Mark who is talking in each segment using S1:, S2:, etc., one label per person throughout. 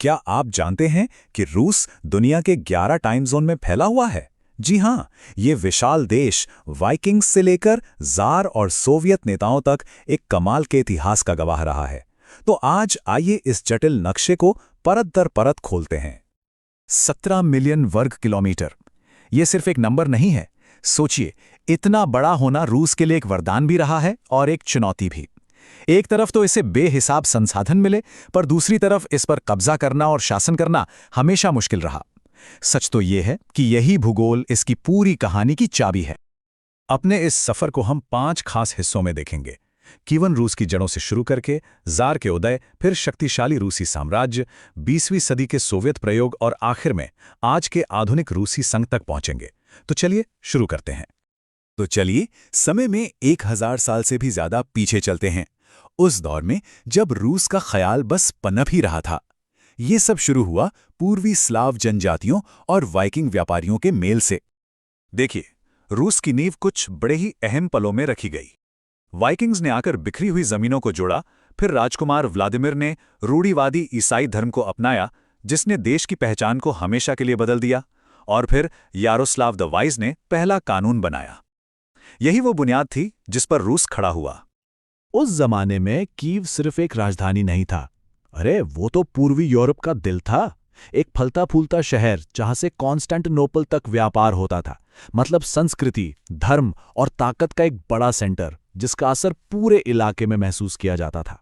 S1: क्या आप जानते हैं कि रूस दुनिया के 11 टाइम जोन में फैला हुआ है? जी हाँ, ये विशाल देश वाइकिंग्स से लेकर जार और सोवियत नेताओं तक एक कमाल के इतिहास का गवाह रहा है। तो आज आइए इस जटिल नक्शे को परत दर परत खोलते हैं। 17 मिलियन वर्ग किलोमीटर, ये सिर्फ एक नंबर नहीं है। सोचिए, इतना बड़ा होना रूस के लिए एक वरदान भी रहा है और एक चुनौती भी। एक तरफ तो इसे बेहिसाब संसाधन मिले, पर दूसरी तरफ इस पर कब्जा करना और शासन करना हमेशा मुश्किल रहा। सच तो यह है कि यही भूगोल इसकी पूरी कहानी की चाबी है। अपने इस सफर को हम 5 खास हिस्सों में देखेंगे। कीवन रूस की जड़ों से शुरू करके जार के उदय, फिर शक्तिशाली रूसी साम्राज्य, 20वीं सदी के सोवियत प्रयोग और आखिर में आज के आधुनिक रूसी संघ तक पहुंचेंगे। तो चलिए शुरू करते हैं। तो चलिए समय में 1000 साल से भी ज्यादा पीछे चलते हैं, उस दौर में जब रूस का ख्याल बस पनप ही रहा था। ये सब शुरू हुआ पूर्वी स्लाव जनजातियों और वाइकिंग व्यापारियों के मेल से। देखिए, रूस की नींव कुछ बड़े ही अहम पलों में रखी गई। वाइकिंग्स ने आकर बिखरी हुई जमीनों को जोड़ा, फिर राजकुमार व्लादिमीर ने रूढ़िवादी ईसाई धर्म को अपनाया, जिसने देश की पहचान को हमेशा के लिए बदल दिया, और फिर यारोस्लाव द वाइज ने पहला कानून बनाया। यही वो बुनियाद थी जिस पर रूस खड़ा हुआ।
S2: उस जमाने में कीव सिर्फ एक राजधानी नहीं था। अरे वो तो पूर्वी यूरोप का दिल था, एक फलता फूलता शहर जहां से कॉन्स्टेंटिनोपल तक व्यापार होता था। मतलब संस्कृति, धर्म और ताकत का एक बड़ा सेंटर, जिसका असर पूरे इलाके में महसूस किया जाता था।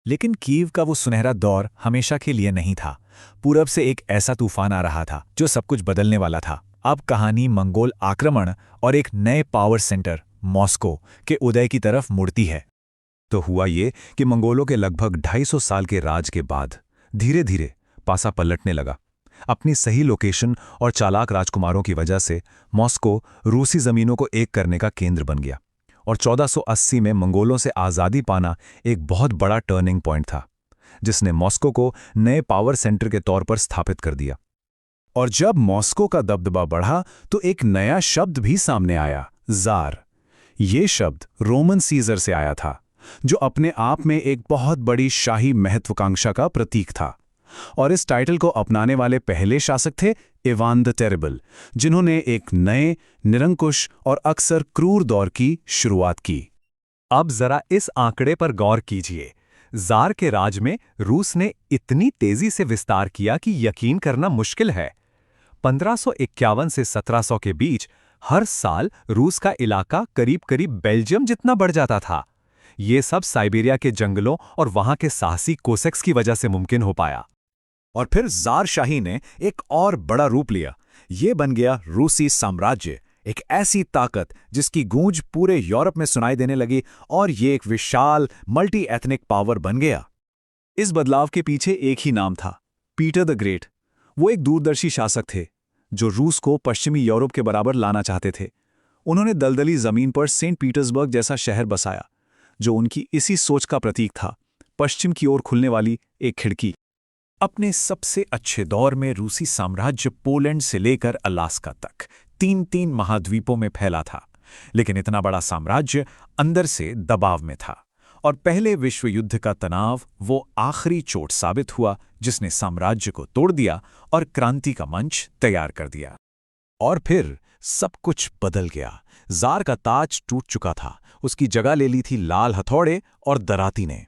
S1: लेकिन कीव का वो सुनहरा दौर हमेशा के लिए नहीं था। पूरब से एक ऐसा तूफान आ रहा था जो सब कुछ बदलने वाला था। अब कहानी मंगोल आक्रमण और एक नए पावर सेंटर मॉस्को के उदय की तरफ मुड़ती है। तो हुआ ये कि मंगोलों के लगभग 250 साल के राज के बाद धीरे धीरे पासा पलटने लगा। अपनी सही लोकेशन और चालाक राजकुमारों की वजह से मॉस्को रूसी जमीनों को एक करने का केंद्र बन गया, और 1480 में मंगोलों से आज़ादी पाना एक बहुत बड़ा टर्निंग पॉइंट था, जिसने मॉस्को को नए पावर सेंटर के तौर पर स्थापित कर दिया। और जब मॉस्को का दबदबा बढ़ा तो एक नया शब्द भी सामने आया, जार। ये शब्द रोमन सीजर से आया था, जो अपने आप में एक बहुत बड़ी शाही महत्वाकांक्षा का प्रतीक था। और इस टाइटल को अपनाने वाले पहले शासक थे इवान द टेरिबल, जिन्होंने एक नए, निरंकुश और अक्सर क्रूर दौर की शुरुआत की। अब जरा इस आंकड़े पर गौर कीजिए। जार के राज में रूस ने इतनी तेजी से विस्तार किया कि यकीन करना मुश्किल है। 1551 से 1700 के बीच हर साल रूस का इलाका करीब करीब बेल्जियम जितना बढ़ जाता था। ये सब साइबेरिया के जंगलों और वहां के साहसी कोसेक्स की वजह से मुमकिन हो पाया। और फिर जार शाही ने एक और बड़ा रूप लिया। ये बन गया रूसी साम्राज्य, एक ऐसी ताकत जिसकी गूंज पूरे यूरोप में सुनाई देने लगी, और ये एक विशाल मल्टी एथनिक पावर बन गया। इस बदलाव के पीछे एक ही नाम था, पीटर द ग्रेट। वो एक दूरदर्शी शासक थे जो रूस को पश्चिमी यूरोप के बराबर लाना चाहते थे। उन्होंने दलदली जमीन पर सेंट पीटर्सबर्ग जैसा शहर बसाया, जो उनकी इसी सोच का प्रतीक था, पश्चिम की ओर खुलने वाली एक खिड़की। अपने सबसे अच्छे दौर में रूसी साम्राज्य पोलैंड से लेकर अलास्का तक 3 महाद्वीपों में फैला था। लेकिन इतना बड़ा साम्राज्य अंदर से दबाव में था, और पहले विश्व युद्ध का तनाव वो आखिरी चोट साबित हुआ जिसने साम्राज्य को तोड़ दिया और क्रांति का मंच तैयार कर दिया। और फिर सब कुछ बदल गया। जार का ताज टूट चुका था, उसकी जगह ले ली थी लाल हथौड़े और दराती ने।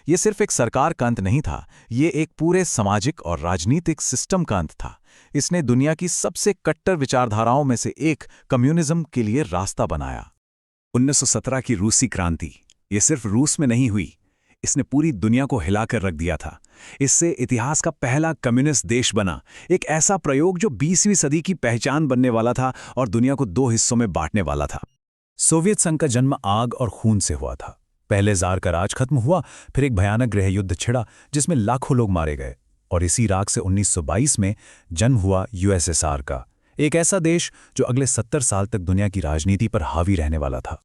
S1: यह सिर्फ एक सरकार का अंत नहीं था, ये एक पूरे सामाजिक और राजनीतिक सिस्टम का अंत था। इसने दुनिया की सबसे कट्टर विचारधाराओं में से एक, कम्युनिज्म के लिए रास्ता बनाया। 1917 की रूसी क्रांति ये सिर्फ रूस में नहीं हुई, इसने पूरी दुनिया को हिलाकर रख दिया था। इससे इतिहास का पहला कम्युनिस्ट देश बना, एक ऐसा प्रयोग जो 20वीं सदी की पहचान बनने वाला था और दुनिया को 2 हिस्सों में बांटने वाला था। सोवियत संघ का जन्म आग और खून से हुआ था। पहले जार का राज खत्म हुआ, फिर एक भयानक गृह युद्ध छिड़ा जिसमें लाखों लोग मारे गए, और इसी राग से 1922 में जन्म हुआ यूएसएसआर का, एक ऐसा देश जो अगले 70 साल तक दुनिया की राजनीति पर हावी रहने वाला था।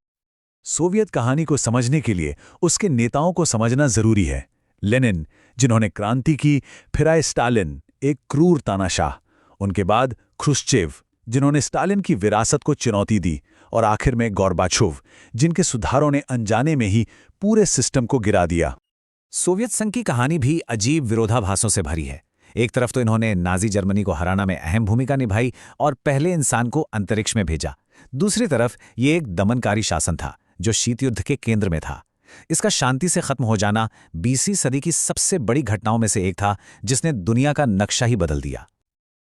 S1: सोवियत कहानी को समझने के लिए उसके नेताओं को समझना जरूरी है। लेनिन, जिन्होंने क्रांति की, फिर आए स्टालिन, एक क्रूर तानाशाह। उनके बाद ख्रुश्चेव, जिन्होंने स्टालिन की विरासत को चुनौती दी, और आखिर में गोर्बाचोव, जिनके सुधारों ने अनजाने में ही पूरे सिस्टम को गिरा दिया। सोवियत संघ की कहानी भी अजीब विरोधाभासों से भरी है। एक तरफ तो इन्होंने नाजी जर्मनी को हराना में अहम भूमिका निभाई और पहले इंसान को अंतरिक्ष में भेजा। दूसरी तरफ ये एक दमनकारी शासन था जो शीत युद्ध के केंद्र में था। इसका शांति से खत्म हो जाना 20वीं सदी की सबसे बड़ी घटनाओं में से एक था जिसने दुनिया का नक्शा ही बदल दिया।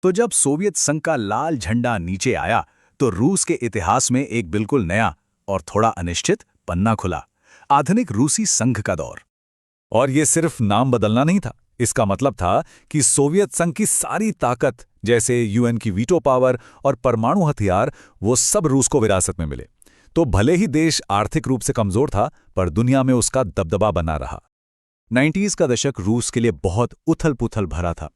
S2: तो जब सोवियत संघ का लाल झंडा नीचे आया तो रूस के इतिहास में एक बिल्कुल नया और थोड़ा अनिश्चित पन्ना खुला, आधुनिक रूसी संघ का दौर।
S1: और ये सिर्फ नाम बदलना नहीं था, इसका मतलब था कि सोवियत संघ की सारी ताकत, जैसे यूएन की वीटो पावर और परमाणु हथियार, वो सब रूस को विरासत में मिले। तो भले ही देश आर्थिक रूप से कमजोर था, पर दुनिया में उसका दबदबा बना रहा।
S2: 90s का दशक रूस के लिए बहुत उथल-पुथल भरा था।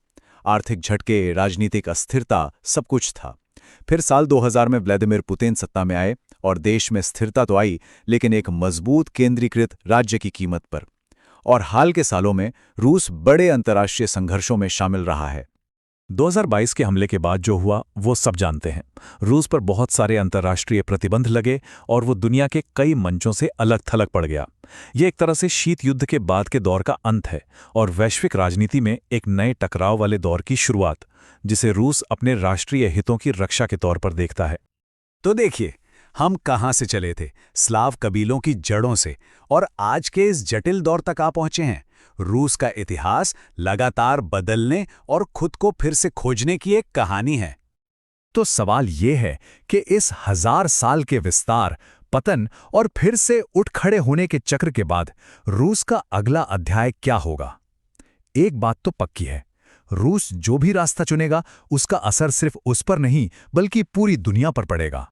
S2: आर्थिक झटके, राजनीतिक अस्थिरता, सब कुछ था। फिर साल 2000 में व्लादिमीर पुतिन सत्ता में आए और देश में स्थिरता तो आई, लेकिन एक मजबूत केंद्रीकृत राज्य की कीमत पर। और हाल के सालों में रूस बड़े अंतर्राष्ट्रीय संघर्षों में शामिल रहा है।
S3: 2022 के हमले के बाद जो हुआ वो सब जानते हैं। रूस पर बहुत सारे अंतर्राष्ट्रीय प्रतिबंध लगे और वो दुनिया के कई मंचों से अलग थलग पड़ गया। ये एक तरह से शीत युद्ध के बाद के दौर का अंत है और वैश्विक राजनीति में एक नए टकराव वाले दौर की शुरुआत, जिसे रूस अपने राष्ट्रीय हितों की रक्षा के तौर पर देखता है।
S2: तो देखिए, हम कहां से चले थे, स्लाव कबीलों की जड़ों से, और आज के इस जटिल दौर तक आ पहुंचे हैं। रूस का इतिहास लगातार बदलने और खुद को फिर से खोजने की एक कहानी है।
S1: तो सवाल ये है कि इस 1000 साल के विस्तार, पतन और फिर से उठ खड़े होने के चक्र के बाद रूस का अगला अध्याय क्या होगा? एक बात तो पक्की है, रूस जो भी रास्ता चुनेगा उसका असर सिर्फ उस पर नहीं बल्कि पूरी दुनिया पर पड़ेगा।